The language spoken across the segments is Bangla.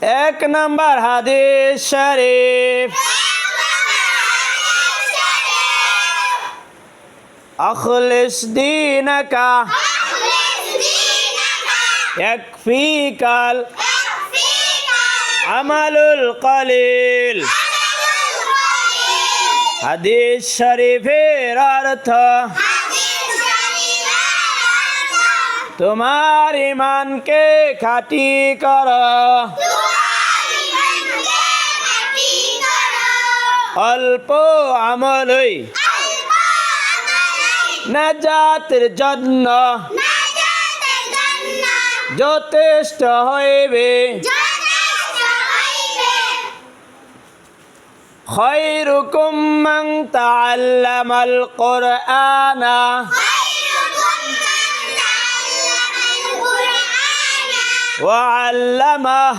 এক নাম্বার হাদিস শরীফ, আখলিস দীনাকা ইয়াকফিকাল আমালুল কলিল। হাদিস শরীফের অর্থ তোমার ইমানকে খাঁটি করো, অল্প আমলই নাজাতের জন্য যথেষ্ট হইবে। খায়রুকুম মান তাআল্লামাল কুরআনা ওয়া আল্লামাহ।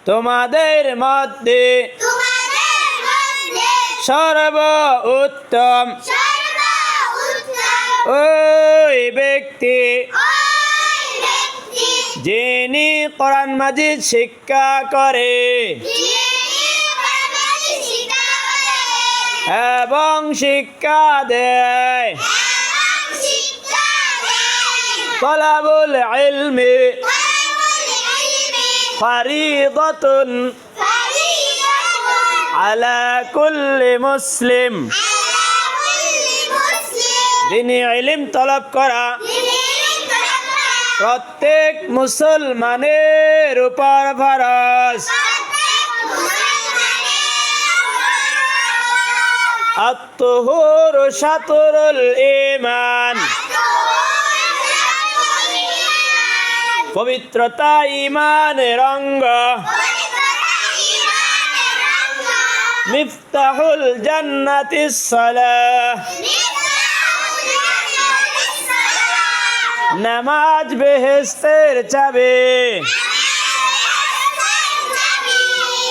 তোমাদের মধ্যে সর্ব উত্তম ওই ব্যক্তি যিনি কোরআন মাজিদ শিক্ষা করে এবং শিক্ষা দেয়। তালাবুল ইলমি ফারিদাতুন আলা কুল্লি মুসলিম। দিনী ইলম তলব করা প্রত্যেক মুসলমানের উপর ফরজ। আত-তুহুরু শাতরুল ঈমান। পবিত্রতা ঈমানের অঙ্গ। মিফতাহুল জান্নাতিস সালাহ। নামাজ বেহেশতের চাবি।